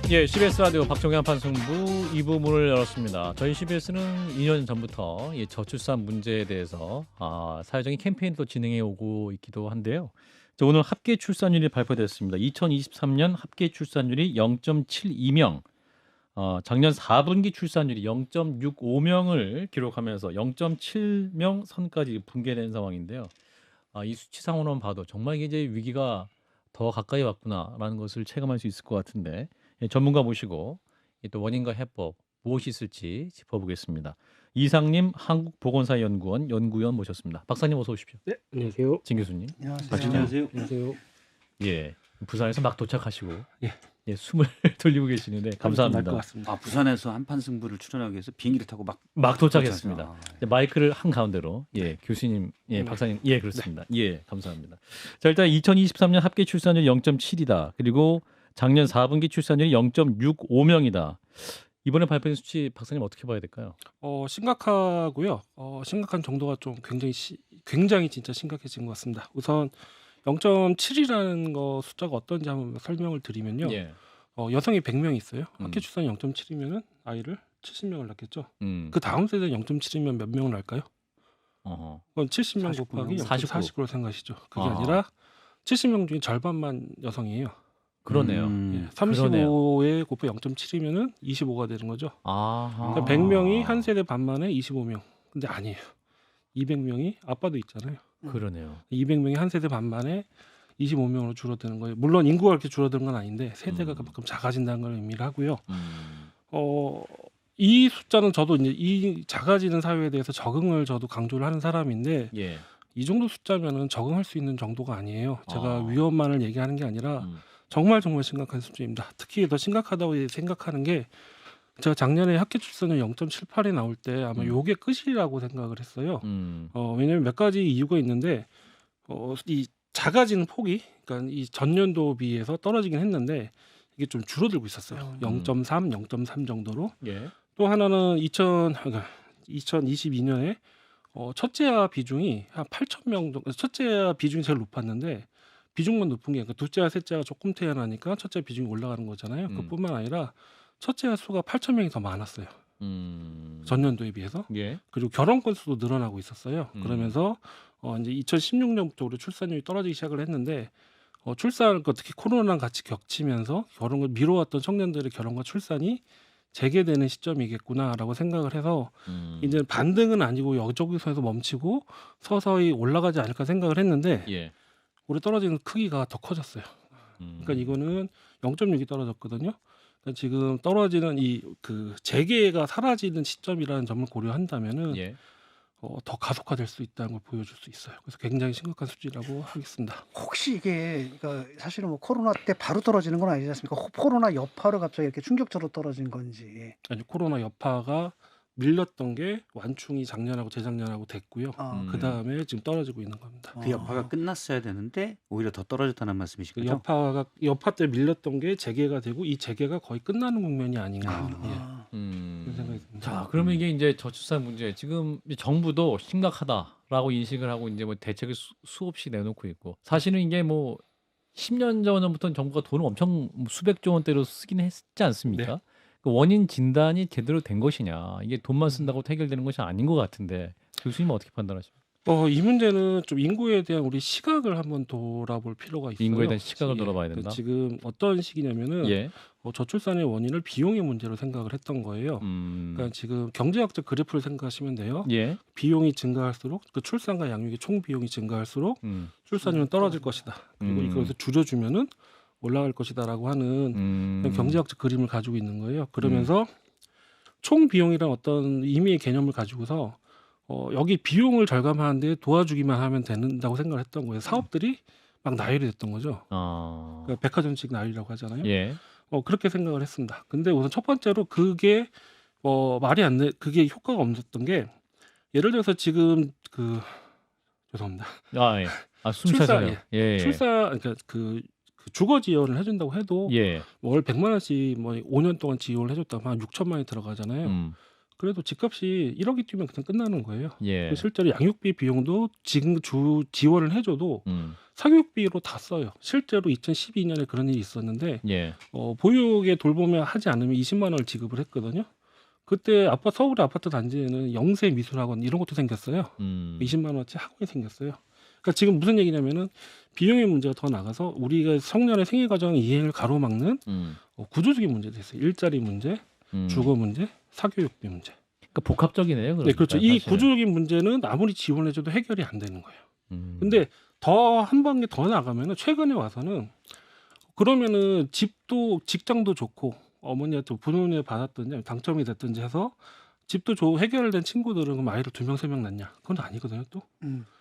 예, CBS 라디오 박종현 판승부 2부 문을 열었습니다. 저희 CBS는 2년 전부터 저출산 문제에 대해서 사회적인 캠페인도 진행해 오고 있기도 한데요. 오늘 합계 출산율이 발표됐습니다. 2023년 합계 출산율이 0.72명, 작년 4분기 출산율이 0.65명을 기록하면서 0.7명 선까지 붕괴된 상황인데요. 이 수치상으로만 봐도 정말 이제 위기가 더 가까이 왔구나라는 것을 체감할 수 있을 것 같은데 전문가 모시고 또 원인과 해법 무엇이 있을지 짚어보겠습니다. 이상님 한국보건사연구원 연구위원 모셨습니다. 박사님 어서 오십시오. 네, 안녕하세요. 진 교수님. 안녕하세요. 안녕하세요. 예, 부산에서 막 도착하시고 예. 숨을 돌리고 계시는데 감사합니다. 것 같습니다. 부산에서 한판 승부를 출연하기 위해서 비행기를 타고 막 도착했습니다. 도착했어요. 마이크를 한 가운데로 교수님, 네. 박사님, 그렇습니다. 감사합니다. 자, 일단 2023년 합계 출산율 0.7이다. 그리고 작년 4분기 출산율이 0.65명이다. 이번에 발표된 수치 박사님 어떻게 봐야 될까요? 심각하고요. 심각한 정도가 좀 굉장히 진짜 심각해진 것 같습니다. 우선 0.7이라는 거 숫자가 어떤지 한번 설명을 드리면요. 예. 여성이 100명 있어요. 합계 음. 출산이 0.7이면은 아이를 70명을 낳겠죠. 음. 그 다음 세대는 0.7이면 몇 명을 낳을까요? 어허. 그건 70명 49 곱하기 49. 49로 생각하시죠. 그게 아. 아니라 70명 중에 절반만 여성이에요. 그러네요. 예, 35에 곱해 0.7이면은 25가 되는 거죠. 아하. 그러니까 100명이 한 세대 반 만에 25명. 근데 아니에요. 200명이 아빠도 있잖아요. 그러네요. 200명이 한 세대 반 만에 25명으로 줄어드는 거예요. 물론 인구가 그렇게 줄어드는 건 아닌데 세대가 그만큼 작아진다는 걸 의미를 하고요. 이 숫자는 저도 이제 이 작아지는 사회에 대해서 적응을 저도 강조를 하는 사람인데 예. 이 정도 숫자면은 적응할 수 있는 정도가 아니에요. 제가 위험만을 얘기하는 게 아니라 정말 심각한 수준입니다. 특히 더 심각하다고 생각하는 게 제가 작년에 합계 출산율 0.78이 나올 때 아마 요게 끝이라고 생각을 했어요. 왜냐하면 몇 가지 이유가 있는데 이 작아지는 폭이 그러니까 이 전년도 비해서 떨어지긴 했는데 이게 좀 줄어들고 있었어요. 0.3 정도로. 예. 또 하나는 2022년에 첫째아 비중이 한 8,000명 정도. 첫째아 비중이 제일 높았는데 비중만 높은 게 그러니까 둘째와 셋째가 조금 태어나니까 첫째 비중이 올라가는 거잖아요. 그뿐만 아니라 첫째아 수가 8,000명이 더 많았어요. 전년도에 비해서. 예. 그리고 결혼 건수도 늘어나고 있었어요. 그러면서 이제 2016년부터 우리 출산율이 떨어지기 시작을 했는데 출산 특히 코로나랑 같이 겹치면서 결혼을 미뤄왔던 청년들의 결혼과 출산이 재개되는 시점이겠구나라고 생각을 해서 이제 반등은 아니고 여기저기서 멈추고 서서히 올라가지 않을까 생각을 했는데 예. 올해 떨어지는 크기가 더 커졌어요. 그러니까 이거는 0.6이 떨어졌거든요. 그러니까 지금 떨어지는 이 그 재개가 사라지는 시점이라는 점을 고려한다면은 예. 더 가속화될 수 있다는 걸 보여줄 수 있어요. 그래서 굉장히 심각한 수치라고 하겠습니다. 혹시 이게 그러니까 사실은 뭐 코로나 때 바로 떨어지는 건 아니지 않습니까? 코로나 여파로 갑자기 이렇게 충격적으로 떨어진 건지. 아니 코로나 여파가 밀렸던 게 완충이 작년하고 재작년하고 됐고요. 그 다음에 지금 떨어지고 있는 겁니다. 그 여파가 끝났어야 되는데 오히려 더 떨어졌다는 말씀이신 그 거죠? 여파 때 밀렸던 게 재개가 되고 이 재개가 거의 끝나는 국면이 아닌가 그런 생각이 듭니다. 자, 그러면 이게 이제 저출산 문제 지금 정부도 심각하다라고 인식을 하고 이제 뭐 대책을 수없이 내놓고 있고 사실은 이게 뭐 10년 전부터는 정부가 돈을 엄청 수백조 원대로 쓰긴 했지 않습니까? 네. 그 원인 진단이 제대로 된 것이냐 이게 돈만 쓴다고 해결되는 것이 아닌 것 같은데 교수님은 어떻게 판단하십니까? 이 문제는 좀 인구에 대한 우리 시각을 한번 돌아볼 필요가 있어요. 인구에 대한 시각을 예. 돌아봐야 된다. 지금 어떤 시기냐면은 예. 저출산의 원인을 비용의 문제로 생각을 했던 거예요. 그러니까 지금 경제학적 그래프를 생각하시면 돼요. 예. 비용이 증가할수록 그 출산과 양육의 총 비용이 증가할수록 출산율은 떨어질 것이다. 그리고 이것을 줄여주면은 올라갈 것이다라고 하는 그런 경제학적 그림을 가지고 있는 거예요. 그러면서 총 비용이란 어떤 의미의 개념을 가지고서 여기 비용을 절감하는데 도와주기만 하면 된다고 생각을 했던 거예요. 사업들이 막 나열이 됐던 거죠. 그러니까 백화점식 나열이라고 하잖아요. 예. 그렇게 생각을 했습니다. 근데 우선 첫 번째로 그게 말이 안 돼. 그게 효과가 없었던 게 예를 들어서 지금 죄송합니다. 예. 숨 차서요. 예. 그러니까 그 주거 지원을 해준다고 해도 예. 월 100만 원씩 뭐 5년 동안 지원을 해줬다면 한 6천만 원이 들어가잖아요. 그래도 집값이 1억이 뛰면 그냥 끝나는 거예요. 예. 그리고 실제로 양육비 비용도 지금 주 지원을 해줘도 사교육비로 다 써요. 실제로 2012년에 그런 일이 있었는데 예. 보육에 돌보며 하지 않으면 20만 원을 지급을 했거든요. 그때 서울의 아파트 단지에는 영세 미술학원 이런 것도 생겼어요. 20만 원어치 학원이 생겼어요. 그러니까 지금 무슨 얘기냐면은 비용의 문제가 더 나가서 우리가 청년의 생애 과정 이행을 가로막는 구조적인 문제도 있어요. 일자리 문제, 주거 문제, 사교육비 문제. 그러니까 복합적이네요. 네, 그렇죠. 그러니까 이 사실은. 구조적인 문제는 아무리 지원해줘도 해결이 안 되는 거예요. 근데 더 한 단계 더 나가면은 최근에 와서는 그러면은 집도 직장도 좋고 어머니한테 부모님이 받았든지 당첨이 됐든지 해서 집도 해결된 친구들은 그럼 아이를 2명, 3명 낳냐? 그건 아니거든요, 또.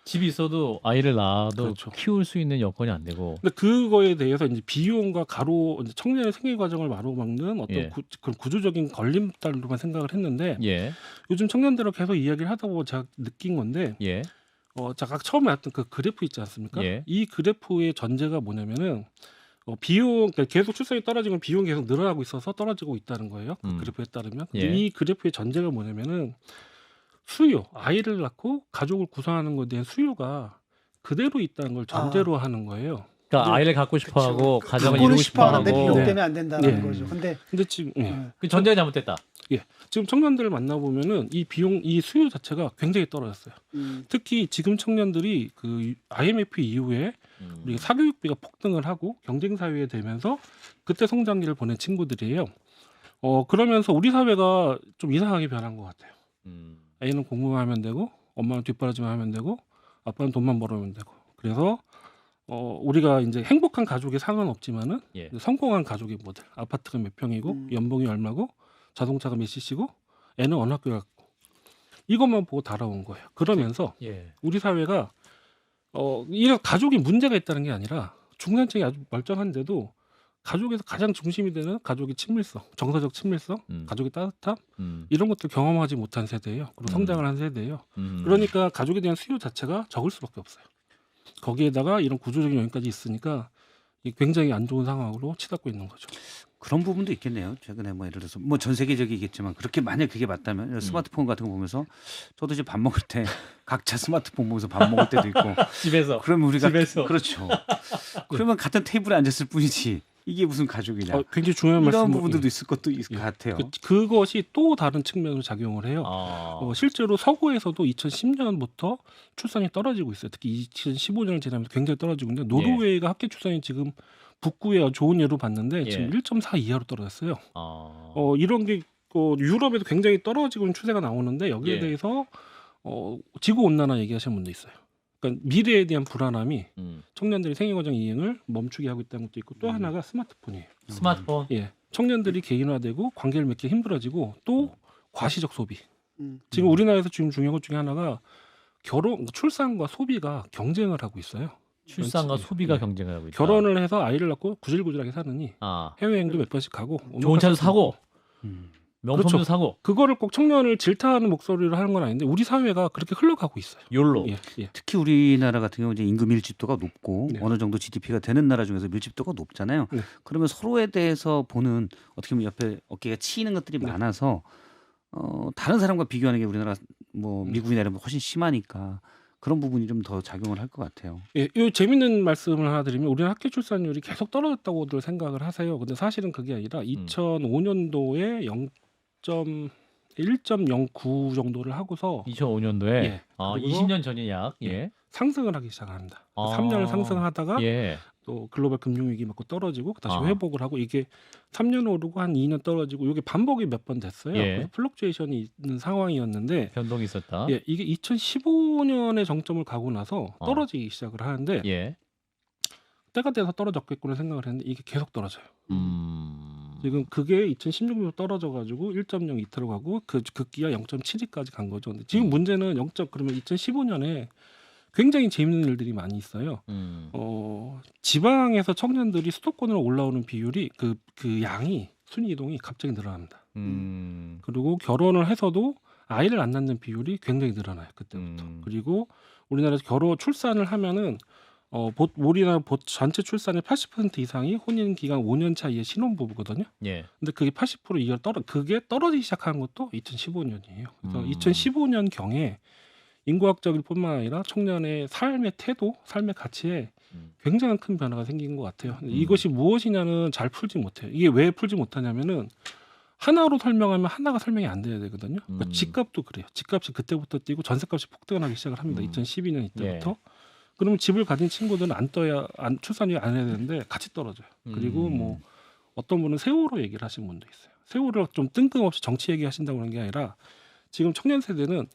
집이 있어도 아이를 낳아도 그렇죠. 키울 수 있는 여건이 안 되고. 근데 그거에 대해서 이제 비용과 이제 청년의 생애 과정을 가로막는 어떤 예. 그런 구조적인 걸림돌로만 생각을 했는데 예. 요즘 청년들하고 계속 이야기를 하다 보고 제가 느낀 건데 예. 제가 처음에 했던 그 그래프 있지 않습니까? 예. 이 그래프의 전제가 뭐냐면은 비용 그러니까 계속 출산이 떨어지면 비용이 계속 늘어나고 있어서 떨어지고 있다는 거예요. 그 그래프에 따르면. 근데 예. 이 그래프의 전제가 뭐냐면은 수요, 아이를 낳고 가족을 구성하는 것에 대한 수요가 그대로 있다는 걸 전제로 하는 거예요. 그러니까 근데- 아이를 갖고 싶어하고 가정을 갖고는 이루고 싶어하는데 싶어하고. 비용 네. 때문에 안 된다는 네. 거죠. 근데 근데 지금 그 전제가 잘못됐다. 지금 청년들을 만나보면은 이 수요 자체가 굉장히 떨어졌어요. 특히 지금 청년들이 그 IMF 이후에 우리가 사교육비가 폭등을 하고 경쟁 사회에 되면서 그때 성장기를 보낸 친구들이에요. 그러면서 우리 사회가 좀 이상하게 변한 것 같아요. 애는 공부만 하면 되고 엄마는 뒷바라지만 하면 되고 아빠는 돈만 벌으면 되고. 그래서 우리가 이제 행복한 가족의 상은 없지만은 예. 성공한 가족의 모델. 아파트가 몇 평이고 연봉이 얼마고 자동차가 몇 cc고 애는 어느 학교 갔고 이것만 보고 달아온 거예요. 그러면서 예. 우리 사회가 이런 가족이 문제가 있다는 게 아니라 중산층이 아주 멀쩡한데도 가족에서 가장 중심이 되는 가족의 친밀성, 정서적 친밀성, 가족의 따뜻함 이런 것들 경험하지 못한 세대예요. 그리고 성장을 한 세대예요. 그러니까 가족에 대한 수요 자체가 적을 수밖에 없어요. 거기에다가 이런 구조적인 요인까지 있으니까 이게 굉장히 안 좋은 상황으로 치닫고 있는 거죠. 그런 부분도 있겠네요. 최근에 뭐 예를 들어서 뭐 전 세계적이겠지만 그렇게 만약 그게 맞다면 스마트폰 같은 거 보면서 저도 이제 밥 먹을 때 각자 스마트폰 보면서 밥 먹을 때도 있고 집에서. 그러면 우리가 집에서. 그렇죠. 그러면 같은 테이블에 앉았을 뿐이지 이게 무슨 가족이냐. 굉장히 중요한 이런 말씀 부분들도 있을 것도 있을 것 같아요. 그것이 또 다른 측면으로 작용을 해요. 실제로 서구에서도 2010년부터 출산이 떨어지고 있어요. 특히 2015년을 지나면서 굉장히 떨어지고 있는데 노르웨이가 학계 출산이 지금 북구에 좋은 예로 봤는데 지금 1.4 이하로 떨어졌어요. 이런 게 유럽에도 굉장히 떨어지고 있는 추세가 나오는데 여기에 대해서 지구 온난화 얘기하시는 분도 있어요. 그러니까 미래에 대한 불안함이 청년들이 생애과정 이행을 멈추게 하고 있다는 것도 있고 또 하나가 스마트폰이에요. 스마트폰. 예, 청년들이 개인화되고 관계를 맺기 힘들어지고 또 과시적 소비. 지금 우리나라에서 지금 중요한 것 중에 하나가 출산과 소비가 경쟁을 하고 있어요. 출산과 그렇지. 소비가 경쟁을 하고 있다. 결혼을 해서 아이를 낳고 구질구질하게 사느니 해외여행도 몇 번씩 가고 좋은 차도 사고 명품도 그렇죠. 사고 그거를 꼭 청년을 질타하는 목소리로 하는 건 아닌데 우리 사회가 그렇게 흘러가고 있어요. 욜로. 예. 특히 우리나라 같은 경우 이제 임금 밀집도가 높고 네. 어느 정도 GDP가 되는 나라 중에서 밀집도가 높잖아요. 네. 그러면 서로에 대해서 보는 어떻게 보면 옆에 어깨가 치이는 것들이 네. 많아서 다른 사람과 비교하는 게 우리나라 뭐 미국이나 이런 거 훨씬 심하니까 그런 부분이 좀 더 작용을 할 것 같아요. 예, 이 재밌는 말씀을 하나 드리면 우리는 학교 출산율이 계속 떨어졌다고들 생각을 하세요. 근데 사실은 그게 아니라 2005년도에 1.09 정도를 하고서 2005년도에 예. 그리고 20년 전이 약 상승을 하기 시작합니다. 3년을 상승하다가 예. 또 글로벌 금융위기 맞고 떨어지고 다시 아. 회복을 하고 이게 3년 오르고 한 2년 떨어지고 이게 반복이 몇 번 됐어요. 예. 그래서 플럭추에이션이 있는 상황이었는데 변동이 있었다. 예, 이게 2015년에 정점을 가고 나서 떨어지기 시작을 하는데 예. 때가 돼서 떨어졌겠구나 생각을 했는데 이게 계속 떨어져요. 음. 지금 그게 2016년도 떨어져 가지고 1.0 이태로 가고 그 급기야 0.72까지 간 거죠. 근데 지금 문제는 0. 그러면 2015년에 굉장히 재밌는 일들이 많이 있어요. 지방에서 청년들이 수도권으로 올라오는 비율이 그 양이 순위 이동이 갑자기 늘어납니다. 그리고 결혼을 해서도 아이를 안 낳는 비율이 굉장히 늘어나요. 그때부터. 그리고 우리나라에서 출산을 하면은 우리나라 전체 출산의 80% 이상이 혼인 기간 5년 차이의 신혼부부거든요. 예. 근데 그게 80% 이하 그게 떨어지기 시작한 것도 2015년이에요. 그래서 2015년 경에 인구학적일 뿐만 아니라 청년의 삶의 태도, 삶의 가치에 굉장히 큰 변화가 생긴 것 같아요. 이것이 무엇이냐는 잘 풀지 못해요. 이게 왜 풀지 못하냐면은 하나로 설명하면 하나가 설명이 안 돼야 되거든요. 그러니까 집값도 그래요. 집값이 그때부터 뛰고 전세값이 폭등하기 시작을 합니다. 2012년 이때부터. 예. 그러면 집을 가진 친구들은 출산율이 안 해야 되는데 같이 떨어져요. 그리고 뭐 어떤 분은 세월호 얘기를 하신 분도 있어요. 세월호 좀 뜬금없이 정치 얘기하신다고 하는 게 아니라 지금 청년 세대는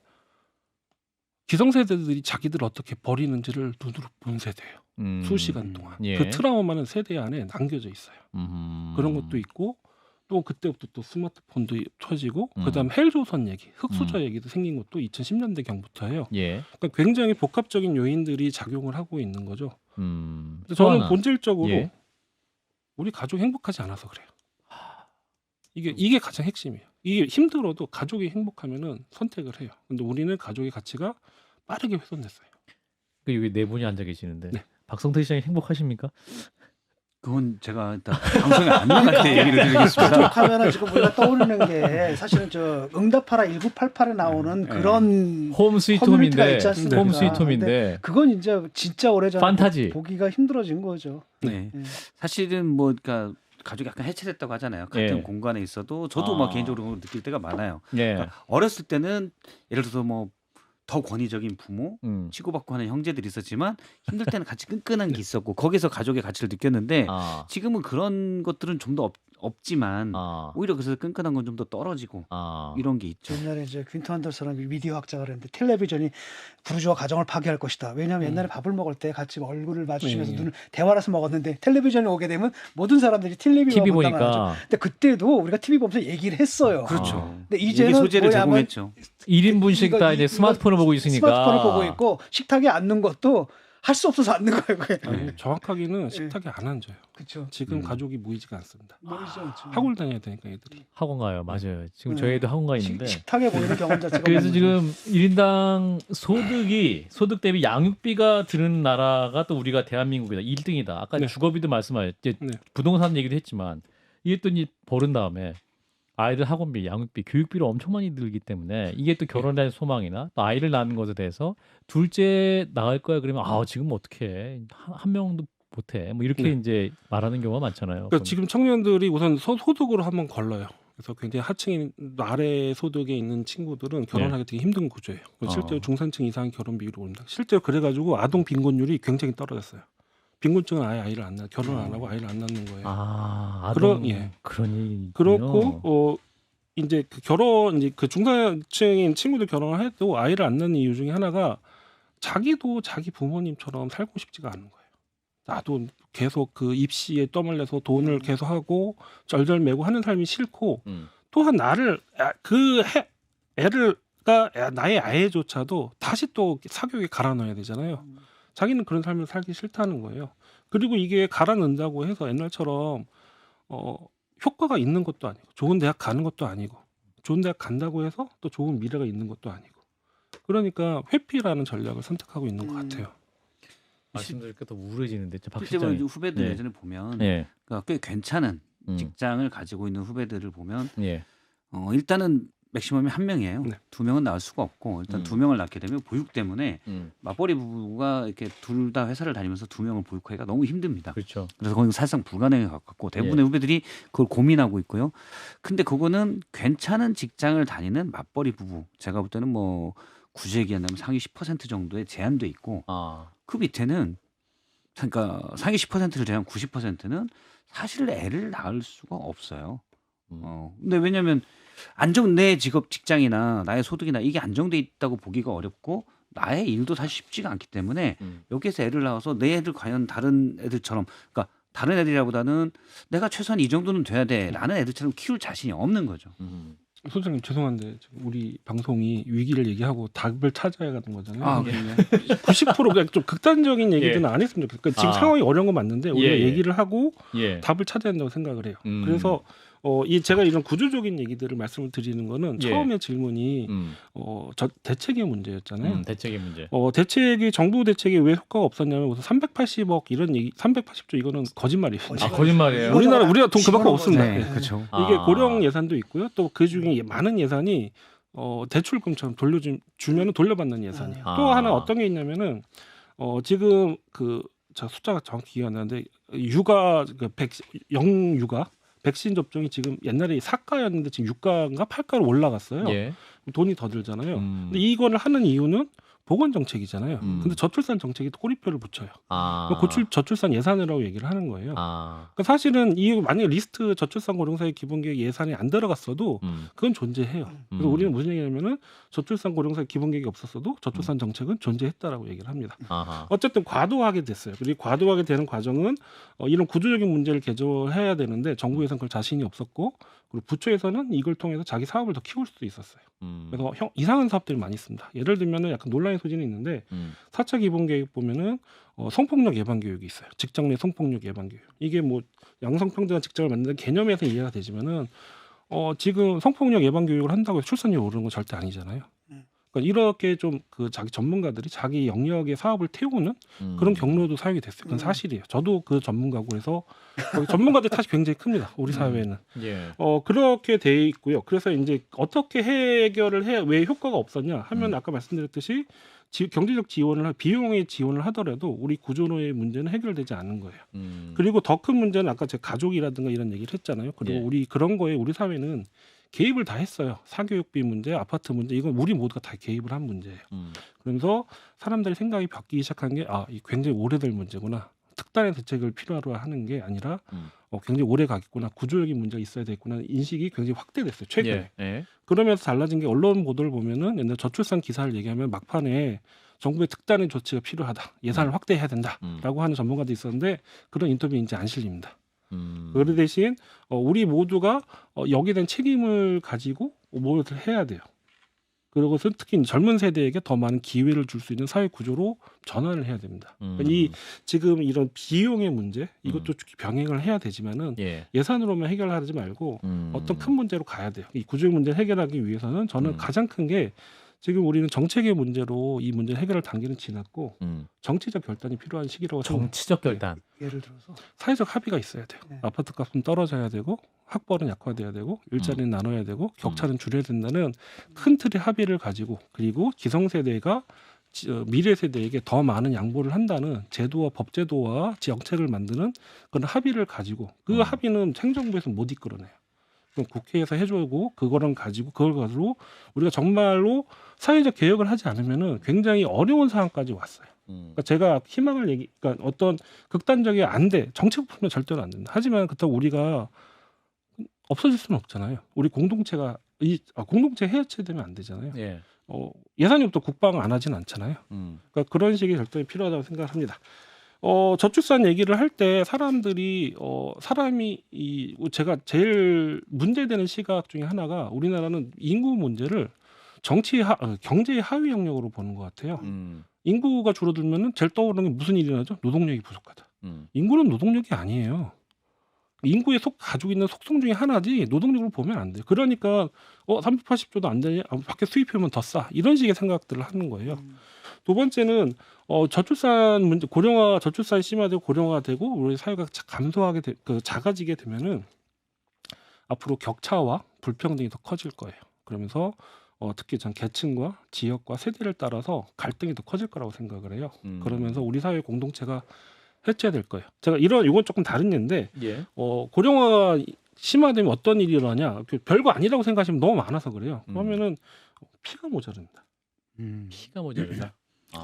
기성세대들이 자기들 어떻게 버리는지를 눈으로 본 세대예요. 수시간 동안. 예. 그 트라우마는 세대 안에 남겨져 있어요. 그런 것도 있고 또 그때부터 또 스마트폰도 터지고 그다음 헬조선 얘기, 흑수저 얘기도 생긴 것도 2010년대 경부터예요. 예. 그러니까 굉장히 복합적인 요인들이 작용을 하고 있는 거죠. 또 저는 하나. 본질적으로 예. 우리 가족이 행복하지 않아서 그래요. 이게 가장 핵심이에요. 이게 힘들어도 가족이 행복하면은 선택을 해요. 근데 우리는 가족의 가치가 빠르게 훼손됐어요. 여기 네 분이 앉아 계시는데 네. 박성태 시장이 행복하십니까? 그건 제가 일단 방송에 안 나갈 때 얘기를 드리겠습니다. 가족하면은 지금 우리가 떠오르는 게 사실은 저 응답하라 1988에 나오는 그런 홈 스위트 커뮤니티가 홈인데 있지 않습니까? 홈 스위트 홈인데 그건 이제 진짜 오래전에 판타지. 보기가 힘들어진 거죠. 네. 예. 사실은 뭐 그러니까 가족이 약간 해체됐다고 하잖아요. 같은 예. 공간에 있어도 저도 아. 막 개인적으로 느낄 때가 많아요. 예. 그러니까 어렸을 때는 예를 들어서 뭐 더 권위적인 부모, 음. 치고받고 하는 형제들이 있었지만 힘들 때는 같이 끈끈한 게 있었고 거기서 가족의 가치를 느꼈는데 아. 지금은 그런 것들은 좀 더 없지만 아. 오히려 그래서 끈끈한 건 좀 더 떨어지고 아. 이런 게 있죠. 옛날에 이제 퀸트 안더슨이 미디어 학자가 그랬는데 텔레비전이 부르주아 가정을 파괴할 것이다. 왜냐하면 옛날에 밥을 먹을 때 같이 얼굴을 마주치면서 눈을 대화를 해서 먹었는데 텔레비전에 오게 되면 모든 사람들이 TV TV만 보니까 근데 그때도 우리가 TV 보면서 얘기를 했어요. 그렇죠. 근데 이게 이제는 소재를 뭐냐면 제공했죠. 1인분씩 이거- 다 이제 이거 스마트폰을 보고 있으니까 스마트폰을 보고 있고 식탁에 앉는 것도 할 수 없어서 앉는 거예요. 그게. 아니, 정확하게는 식탁에 안 앉아요. 그렇죠. 지금 가족이 모이지가 않습니다. 모르죠. 학원 다녀야 되니까 애들이. 학원 가요. 맞아요. 지금 네. 저희 애도 학원 가 있는데 식탁에 보이는 경험 자체가 그래서 없는 지금 1인당 소득 대비 양육비가 드는 나라가 또 우리가 대한민국이다. 1등이다. 아까 네. 주거비도 말씀하셨죠. 네. 부동산 얘기도 했지만 이게 또 이제 버른 다음에 아이들 학원비, 양육비, 교육비를 엄청 많이 들기 때문에 이게 또 결혼에 대한 소망이나 또 아이를 낳는 것에 대해서 둘째 낳을 거야 그러면 지금 어떻게 한 명도 못해 뭐 이렇게 네. 이제 말하는 경우가 많잖아요. 그러니까 지금 청년들이 우선 소득으로 한번 걸러요. 그래서 굉장히 하층인 아래 소득에 있는 친구들은 결혼하기 되게 힘든 구조예요. 실제로 중산층 이상의 결혼 비율이 오릅니다. 실제로 그래가지고 아동 빈곤율이 굉장히 떨어졌어요. 빈곤층은 아예 아이를 안 낳, 결혼 안 하고 아이를 안 낳는 거예요. 아동 예. 그러니 그렇고 이제 그 중산층인 친구들 결혼을 해도 아이를 안 낳는 이유 중에 하나가 자기도 자기 부모님처럼 살고 싶지가 않은 거예요. 나도 계속 그 입시에 떠말려서 돈을 계속 하고 절절매고 하는 삶이 싫고 또한 나의 아이조차도 다시 또 사교육에 갈아 넣어야 되잖아요. 자기는 그런 삶을 살기 싫다는 거예요. 그리고 이게 갈아 넣는다고 해서 옛날처럼 효과가 있는 것도 아니고 좋은 대학 가는 것도 아니고 좋은 대학 간다고 해서 또 좋은 미래가 있는 것도 아니고 그러니까 회피라는 전략을 선택하고 있는 것 같아요. 말씀드리니까 더 우울해지는데 박 실제로 실장님. 후배들 네. 예전에 보면 예. 그러니까 꽤 괜찮은 음. 직장을 가지고 있는 후배들을 보면 예. 일단은 맥시멈이 한 명이에요. 네. 두 명은 낳을 수가 없고 일단 두 명을 낳게 되면 보육 때문에 맞벌이 부부가 이렇게 둘 다 회사를 다니면서 두 명을 보육하기가 너무 힘듭니다. 그렇죠. 그래서 거의 사실상 불가능에 가깝고 대부분의 후배들이 그걸 고민하고 있고요. 근데 그거는 괜찮은 직장을 다니는 맞벌이 부부. 제가 볼 때는 뭐 굳이 얘기한다면 상위 10% 정도에 제한돼 있고 그 밑에는 그러니까 상위 10%를 제한 90%는 사실 애를 낳을 수가 없어요. 근데 왜냐하면 내 직장이나 나의 소득이나 이게 안정돼 있다고 보기가 어렵고 나의 일도 사실 쉽지가 않기 때문에 여기에서 애를 낳아서 내 애들 과연 다른 애들처럼 그러니까 다른 애들이라보다는 내가 최소한 이 정도는 돼야 돼라는 애들처럼 키울 자신이 없는 거죠. 소장님 죄송한데 지금 우리 방송이 위기를 얘기하고 답을 찾아야 가는 거잖아요. 그러네요. 90% 그냥 좀 극단적인 얘기들은 예. 안 했으면 좋겠어요. 그러니까 지금 상황이 어려운 건 맞는데 우리가 예. 얘기를 하고 예. 답을 찾아야 된다고 생각을 해요. 음. 그래서 이 제가 이런 구조적인 얘기들을 말씀을 드리는 거는 예. 처음에 질문이 저 대책의 문제였잖아요. 대책의 문제. 대책이 정부 대책이 왜 효과가 없었냐면 우선 380억 이런 얘기, 380조 이거는 거짓말이에요. 아, 거짓말이에요. 우리가 돈 그만큼 없습니다. 네, 네. 그렇죠. 이게 아. 고령 예산도 있고요. 또 그 중에 많은 예산이 대출금처럼 주면은 돌려받는 예산이에요. 아. 또 하나 어떤 게 있냐면은 지금 저 숫자가 정확히 기억 안 나는데 영유가 백신 접종이 지금 옛날에 4가였는데 지금 6가인가 8가로 올라갔어요. 예. 돈이 더 들잖아요. 음. 근데 이거를 하는 이유는 보건 정책이잖아요. 음. 근데 저출산 정책이 또 꼬리표를 붙여요. 아. 저출산 예산이라고 얘기를 하는 거예요. 아. 그러니까 사실은 이 만약에 리스트 저출산 고령사회 기본계획 예산이 안 들어갔어도 그건 존재해요. 그래서 우리는 무슨 얘기냐면은 저출산 고령사회 기본계획이 없었어도 저출산 정책은 존재했다라고 얘기를 합니다. 아하. 어쨌든 과도하게 됐어요. 그리고 과도하게 되는 과정은 이런 구조적인 문제를 개조해야 되는데 정부에서는 그걸 자신이 없었고 그리고 부처에서는 이걸 통해서 자기 사업을 더 키울 수도 있었어요. 그래서 이상한 사업들이 많이 있습니다. 예를 들면은 약간 논란의 소지는 있는데 4차 기본계획 보면은 성폭력 예방 교육이 있어요. 직장 내 성폭력 예방 교육. 이게 뭐 양성평등한 직장을 만드는 개념에서 이해가 되지만은 지금 성폭력 예방 교육을 한다고 해서 출산율이 오르는 건 절대 아니잖아요. 그러니까 이렇게 좀 자기 전문가들이 자기 영역의 사업을 태우는 그런 경로도 사용이 됐어요. 그건 사실이에요. 저도 그 전문가고 그래서 전문가들 탓이 굉장히 큽니다. 우리 사회는. 예. 그렇게 돼 있고요. 그래서 이제 어떻게 해결을 해야 왜 효과가 없었냐 하면 아까 말씀드렸듯이 경제적 지원을 비용의 지원을 하더라도 우리 구조의 문제는 해결되지 않는 거예요. 그리고 더 큰 문제는 아까 제가 가족이라든가 이런 얘기를 했잖아요. 그리고 예. 우리 그런 거에 우리 사회는 개입을 다 했어요. 사교육비 문제, 아파트 문제 이건 우리 모두가 다 개입을 한 문제예요. 그러면서 사람들의 생각이 바뀌기 시작한 게 이 굉장히 오래될 문제구나. 특단의 대책을 필요로 하는 게 아니라 굉장히 오래 가겠구나. 구조적인 문제가 있어야 되겠구나. 인식이 굉장히 확대됐어요. 최근에. 예. 예. 그러면서 달라진 게 언론 보도를 보면은 옛날 저출산 기사를 얘기하면 막판에 정부의 특단의 조치가 필요하다. 예산을 확대해야 된다라고 하는 전문가도 있었는데 그런 인터뷰 이제 안 실립니다. 그 대신 우리 모두가 여기에 대한 책임을 가지고 무엇을 해야 돼요. 그것은 특히 젊은 세대에게 더 많은 기회를 줄 수 있는 사회 구조로 전환을 해야 됩니다. 그러니까 지금 이런 비용의 문제 이것도 병행을 해야 되지만은 예. 예산으로만 해결하지 말고 어떤 큰 문제로 가야 돼요. 이 구조의 문제를 해결하기 위해서는 저는 가장 큰 게 지금 우리는 정책의 문제로 이 문제를 해결할 단계는 지났고 정치적 결단이 필요한 시기라고 생각합니다. 정치적 결단. 예를 들어서 사회적 합의가 있어야 돼요. 네. 아파트 값은 떨어져야 되고 학벌은 약화돼야 되고 일자리는 나눠야 되고 격차는 줄여야 된다는 큰 틀의 합의를 가지고 그리고 기성세대가 미래 세대에게 더 많은 양보를 한다는 제도와 법제도와 정책을 만드는 그런 합의를 가지고 그 합의는 행정부에서 못 이끌어내요. 그럼 국회에서 해주고 그걸 가지고 우리가 정말로 사회적 개혁을 하지 않으면은 굉장히 어려운 상황까지 왔어요. 그러니까 제가 희망을 그러니까 어떤 극단적이 안 돼. 정책 풀면 절대로 안 된다. 하지만 그렇다고 우리가 없어질 수는 없잖아요. 우리 공동체가 공동체 해체되면 안 되잖아요. 예. 예산이 없도 국방 안 하진 않잖아요. 그러니까 그런 식의 결정이 필요하다고 생각합니다. 저출산 얘기를 할 때 사람들이 제가 제일 문제되는 시각 중에 하나가 우리나라는 인구 문제를 경제의 하위 영역으로 보는 것 같아요. 인구가 줄어들면은 제일 떠오르는 게 무슨 일이 나죠? 노동력이 부족하다. 인구는 노동력이 아니에요. 인구에 가지고 있는 속성 중에 하나지 노동력으로 보면 안 돼요. 그러니까 380조도 안 되냐? 밖에 수입하면 더 싸. 이런 식의 생각들을 하는 거예요. 두 번째는 저출산 문제, 저출산이 심화되고 고령화가 되고 우리 사회가 감소하게 작아지게 되면은 앞으로 격차와 불평등이 더 커질 거예요. 그러면서 특히 전 계층과 지역과 세대를 따라서 갈등이 더 커질 거라고 생각을 해요. 그러면서 우리 사회 공동체가 해체될 거예요. 제가 이건 조금 다른 예인데 예. 고령화가 심화되면 어떤 일이 일어나냐? 별거 아니라고 생각하시면 너무 많아서 그래요. 그러면은 피가 모자른다. 피가 모자르다.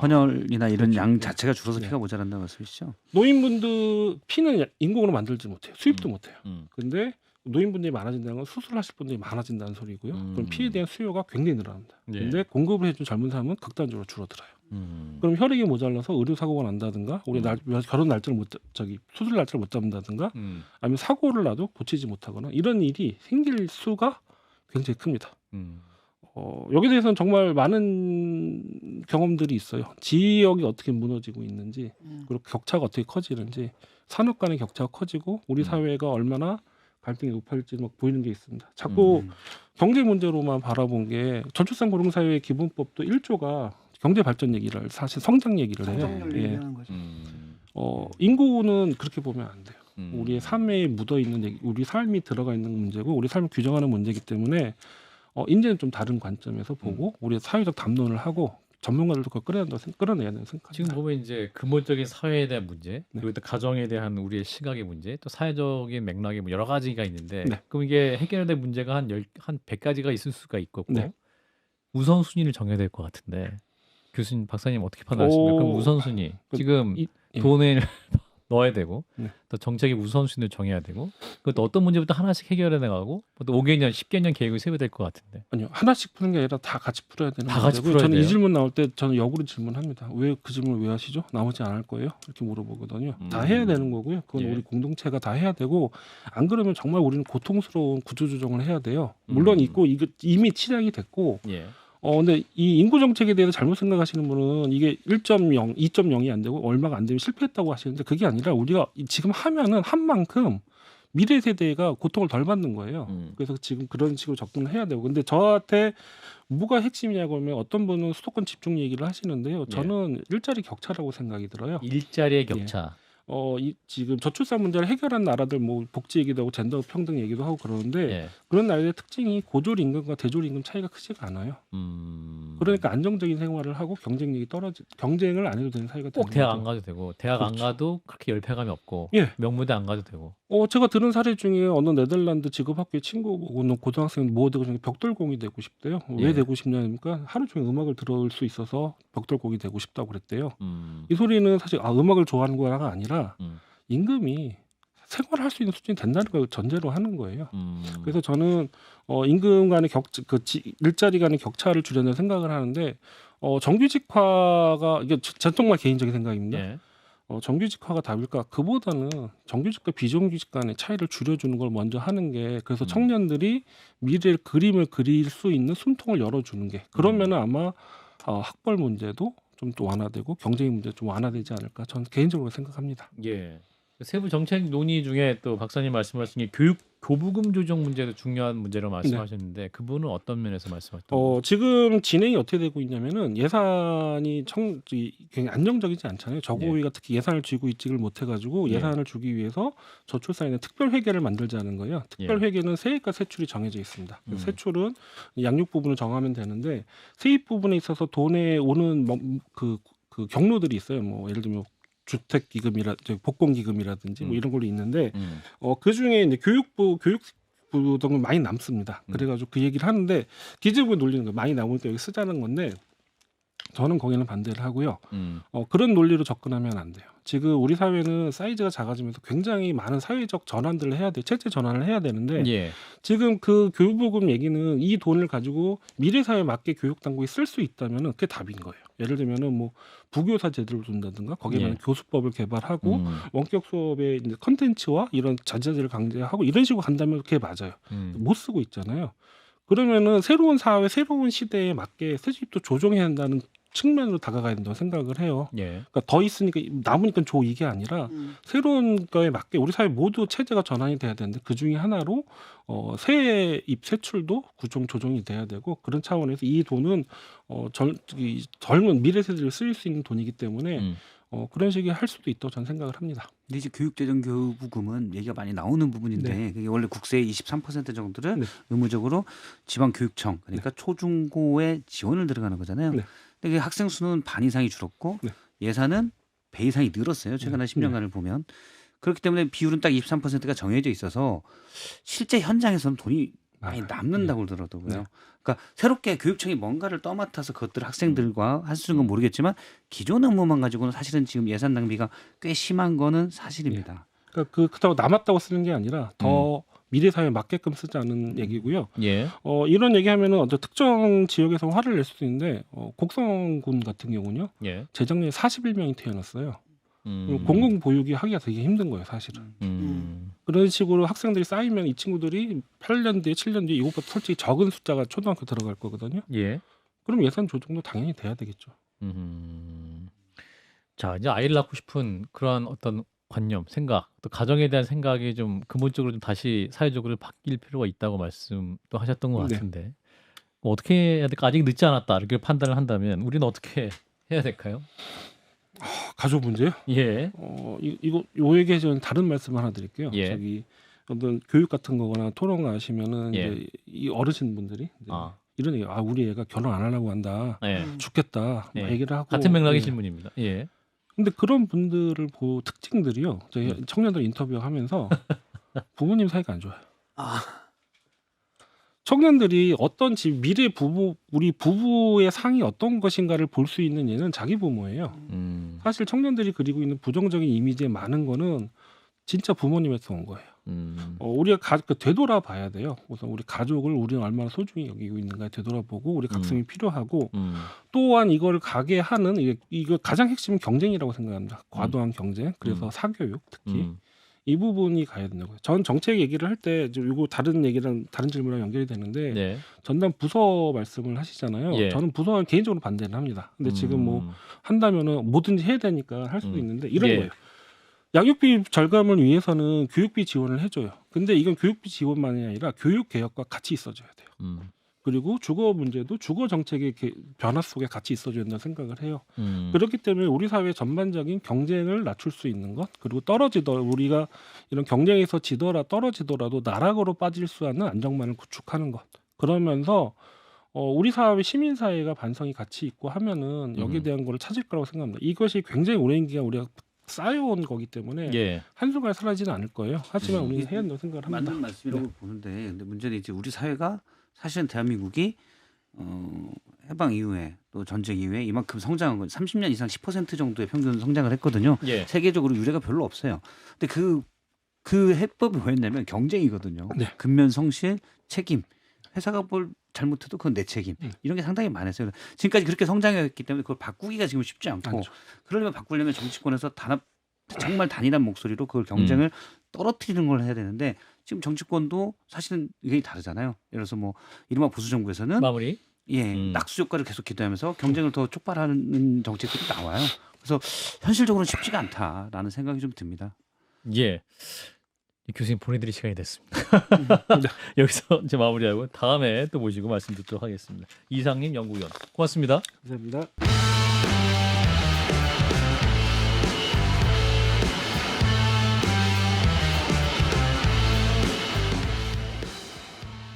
헌혈이나 이런 그렇죠. 양 자체가 줄어서 네. 피가 모자란다는 말씀이시죠? 노인분들 피는 인공으로 만들지 못해요. 수입도 못해요. 음. 근데 노인분들이 많아진다는 건 수술하실 분들이 많아진다는 소리고요. 그럼 피에 대한 수요가 굉장히 늘어납니다. 예. 근데 공급을 해준 젊은 사람은 극단적으로 줄어들어요. 그럼 혈액이 모자라서 의료 사고가 난다든가, 우리 결혼 날짜를 수술 날짜를 못 잡는다든가, 아니면 사고를 나도 고치지 못하거나 이런 일이 생길 수가 굉장히 큽니다. 여기에 대해서는 정말 많은 경험들이 있어요. 지역이 어떻게 무너지고 있는지, 그리고 격차가 어떻게 커지는지, 산업 간의 격차가 커지고 우리 사회가 얼마나 갈등이 높아질지 막 보이는 게 있습니다. 자꾸 경제 문제로만 바라본 게 저출산 고령사회의 기본법도 1조가 경제 발전 얘기를 사실 성장 얘기를 해요. 성장률 예. 얘기하는 거죠. 인구는 그렇게 보면 안 돼요. 음. 우리의 삶에 묻어 있는 얘기, 우리 삶이 들어가 있는 문제고 우리 삶을 규정하는 문제이기 때문에 이제는 좀 다른 관점에서 보고 우리의 사회적 담론을 하고 전문가들도 그걸 끌어내야 된다고 생각합니다. 지금 보면 이제 근본적인 사회에 대한 문제, 네. 그리고 또 가정에 대한 우리의 시각의 문제, 또 사회적인 맥락의 뭐 여러 가지가 있는데, 네. 그럼 이게 해결해야 될 문제가 한 100가지가 있을 수가 있고, 네. 우선순위를 정해야 될 것 같은데, 교수님, 박사님 어떻게 판단하십니까? 그럼 우선순위, 지금 예. 돈을 넣어야 되고, 네. 또 정책의 우선순위를 정해야 되고, 그것도 어떤 문제부터 하나씩 해결해 나가고, 또 5개년, 10개년 계획을 세워야 될 것 같은데. 아니요, 하나씩 푸는 게 아니라 다 같이 풀어야 되는 다 같이 문제고요. 풀어야 저는 돼요? 이 질문 나올 때 저는 역으로 질문합니다. 왜 그 질문을 왜 하시죠? 나머지 안 할 거예요? 이렇게 물어보거든요. 다 해야 되는 거고요. 그건 예. 우리 공동체가 다 해야 되고 안 그러면 정말 우리는 고통스러운 구조조정을 해야 돼요. 물론 있고 이거 이미 치량이 됐고 예. 근데 이 인구 정책에 대해서 잘못 생각하시는 분은 이게 1.0, 2.0이 안 되고 얼마가 안 되면 실패했다고 하시는데 그게 아니라 우리가 지금 하면은 한 만큼 미래 세대가 고통을 덜 받는 거예요. 그래서 지금 그런 식으로 접근을 해야 되고 근데 저한테 뭐가 핵심이냐고 하면 어떤 분은 수도권 집중 얘기를 하시는데요. 저는 일자리 격차라고 생각이 들어요. 일자리의 격차. 지금 저출산 문제를 해결한 나라들 뭐 복지 얘기도 하고 젠더 평등 얘기도 하고 그러는데 예. 그런 나라의 특징이 고졸 임금과 대졸 임금 차이가 크지가 않아요. 그러니까 안정적인 생활을 하고 경쟁을 안 해도 되는 사회가 되는 꼭 대학 안 거죠. 가도 되고 대학 안 그렇죠. 가도 그렇게 열패감이 없고 예. 명문대 안 가도 되고. 제가 들은 사례 중에 어느 네덜란드 직업학교의 친구는 고등학생 모두 중에 벽돌공이 되고 싶대요. 왜 예. 되고 싶냐니까 하루 종일 음악을 들을 수 있어서 벽돌공이 되고 싶다고 그랬대요. 음. 이 소리는 사실 음악을 좋아하는 거가 아니라 음. 임금이 생활할 수 있는 수준이 된다는 걸 전제로 하는 거예요. 음. 그래서 저는 임금 간의 일자리 간의 격차를 줄여내는 생각을 하는데 정규직화가 이게 정말 개인적인 생각입니다. 예. 정규직화가 답일까? 그보다는 정규직과 비정규직 간의 차이를 줄여주는 걸 먼저 하는 게 그래서 청년들이 미래의 그림을 그릴 수 있는 숨통을 열어주는 게 그러면은 아마 학벌 문제도 좀 또 완화되고 경쟁 문제 좀 완화되지 않을까? 저는 개인적으로 생각합니다. 예. 세부 정책 논의 중에 또 박사님 말씀하신 게 교부금 조정 문제도 중요한 문제로 말씀하셨는데 그분은 어떤 면에서 말씀하셨던 지금 진행이 어떻게 되고 있냐면은 예산이 굉장히 안정적이지 않잖아요. 저고위가 특히 예산을 쥐고 있지를 못해가지고 예. 예산을 주기 위해서 저출산에는 특별 회계를 만들자는 거예요. 특별 회계는 세입과 세출이 정해져 있습니다. 세출은 양육 부분을 정하면 되는데 세입 부분에 있어서 돈에 오는 그 경로들이 있어요. 뭐 예를 들면 주택 기금이라 복권 기금이라든지 뭐 이런 걸로 있는데 그 중에 이제 교육부 등은 많이 남습니다. 그래가지고 그 얘기를 하는데 기재부에 놀리는 거 많이 남으니까 여기 쓰자는 건데 저는 거기는 반대를 하고요. 그런 논리로 접근하면 안 돼요. 지금 우리 사회는 사이즈가 작아지면서 굉장히 많은 사회적 전환들을 해야 돼, 체제 전환을 해야 되는데 예. 지금 그 교육부금 얘기는 이 돈을 가지고 미래 사회에 맞게 교육 당국이 쓸 수 있다면은 그게 답인 거예요. 예를 들면은 뭐 부교사 제도를 둔다든가 거기에 맞는 교수법을 개발하고 원격 수업의 이제 컨텐츠와 이런 자제들을 강제하고 이런 식으로 간다면 그게 맞아요. 못 쓰고 있잖아요. 그러면은 새로운 사회, 새로운 시대에 맞게 세집도 조정해야 한다는 측면으로 다가가야 된다고 생각을 해요. 예. 그러니까 더 있으니까 남으니까 줘 이게 아니라 새로운 거에 맞게 우리 사회 모두 체제가 전환이 돼야 되는데 그 중에 하나로 세입 세출도 조정이 돼야 되고 그런 차원에서 이 돈은 젊은 미래 세대를 쓰일 수 있는 돈이기 때문에 그런 식의 할 수도 있다고 저는 생각을 합니다. 근데 이제 교육재정교부금은 얘기가 많이 나오는 부분인데 그게 원래 국세의 23% 정도를 의무적으로 지방교육청 그러니까 초중고에 지원을 들어가는 거잖아요. 근데 그게 학생 수는 반 이상이 줄었고 예산은 배 이상이 늘었어요. 최근 한 10년간을 보면. 그렇기 때문에 비율은 딱 23%가 정해져 있어서 실제 현장에서는 돈이 많이 남는다고 그러더라고요. 그러니까 새롭게 교육청이 뭔가를 떠맡아서 그것들을 학생들과 할 수 있는 건 모르겠지만 기존 업무만 가지고는 사실은 지금 예산 낭비가 꽤 심한 거는 사실입니다. 그러니까 그렇다고 남았다고 쓰는 게 아니라 더 미래 사회에 맞게끔 쓰자는 얘기고요. 예. 이런 얘기하면은 어떤 특정 지역에서 화를 낼 수도 있는데 곡성군 같은 경우는요. 예. 재작년에 41명이 태어났어요. 공공 보육이 하기가 되게 힘든 거예요, 사실은. 그런 식으로 학생들이 쌓이면 이 친구들이 8년 뒤에 7년 뒤에 이것보다 솔직히 적은 숫자가 초등학교 들어갈 거거든요. 예. 그럼 예산 조정도 당연히 돼야 되겠죠. 자, 이제 아이를 낳고 싶은 그러한 어떤 관념, 생각, 또 가정에 대한 생각이 좀 근본적으로 좀 다시 사회적으로 바뀔 필요가 있다고 말씀도 하셨던 것 네. 같은데 뭐 어떻게 해야 될까? 아직 늦지 않았다 이렇게 판단을 한다면 우리는 어떻게 해야 될까요? 가족 문제요? 예, 이거 요 얘기에 저는 다른 말씀 하나 드릴게요. 예. 저기 어떤 교육 같은 거거나 토론 가시면은 예. 이제 이 어르신분들이 이제 아, 이런 얘기, 우리 애가 결혼 안 하려고 한다, 예. 죽겠다, 예. 막 얘기를 하고 같은 맥락의 예. 질문입니다. 예, 근데 그런 분들을 특징들이요. 저희 청년들 인터뷰하면서 부모님 사이가 안 좋아요. 아, 청년들이 어떤 미래 우리 부부의 상이 어떤 것인가를 볼 수 있는 예는 자기 부모예요. 사실 청년들이 그리고 있는 부정적인 이미지에 많은 거는 진짜 부모님에서 온 거예요. 우리가 되돌아 봐야 돼요. 우선 우리 가족을 우리는 얼마나 소중히 여기고 있는가 되돌아보고 우리 각성이 필요하고 또한 이걸 가게 하는 이거 가장 핵심은 경쟁이라고 생각합니다. 과도한 경쟁. 그래서 사교육 특히 이 부분이 가야 된다고요. 전 정책 얘기를 할 때 이거 다른 얘기랑 다른 질문이랑 연결이 되는데 네, 전담 부서 말씀을 하시잖아요. 예. 저는 부서는 개인적으로 반대를 합니다. 근데 지금 뭐 한다면은 뭐든지 해야 되니까 할 수도 있는데 이런 예. 거예요. 양육비 절감을 위해서는 교육비 지원을 해줘요. 근데 이건 교육비 지원만이 아니라 교육 개혁과 같이 있어줘야 돼요. 그리고 주거 문제도 주거 정책의 변화 속에 같이 있어줘야 된다고 생각을 해요. 그렇기 때문에 우리 사회 전반적인 경쟁을 낮출 수 있는 것, 그리고 우리가 이런 경쟁에서 떨어지더라도 나락으로 빠질 수 없는 안정망을 구축하는 것. 그러면서 우리 사회 시민 사회가 반성이 같이 있고 하면은 여기에 대한 거를 찾을 거라고 생각합니다. 이것이 굉장히 오랜 기간 우리가 쌓여온 거기 때문에 예. 한순간에 사라지는 않을 거예요. 하지만 우리는 해야 된다고 생각을 합니다. 맞는 말씀이라고 보는데 근데 문제는 이제 우리 사회가 사실은 대한민국이 해방 이후에 또 전쟁 이후에 이만큼 성장한 건 30년 이상 10% 정도의 평균 성장을 했거든요. 예. 세계적으로 유례가 별로 없어요. 근데 그 해법이 뭐였냐면 경쟁이거든요. 네. 근면성실, 책임. 회사가 뭘 잘못해도 그건 내 책임. 이런 게 상당히 많았어요. 지금까지 그렇게 성장했기 때문에 그걸 바꾸기가 지금 쉽지 않고 아니죠. 그러려면 바꾸려면 정치권에서 정말 단일한 목소리로 그걸 경쟁을 떨어뜨리는 걸 해야 되는데 지금 정치권도 사실은 이게 다르잖아요. 예를 들어서 뭐 이른바 보수 정부에서는 마무리. 낙수 효과를 계속 기대하면서 경쟁을 더 촉발하는 정책들이 나와요. 그래서 현실적으로는 쉽지가 않다라는 생각이 좀 듭니다. 예. 이 교수님 보내드릴 시간이 됐습니다. 여기서 이제 마무리하고 다음에 또 모시고 말씀 듣도록 하겠습니다. 이상님 연구위원 고맙습니다. 감사합니다.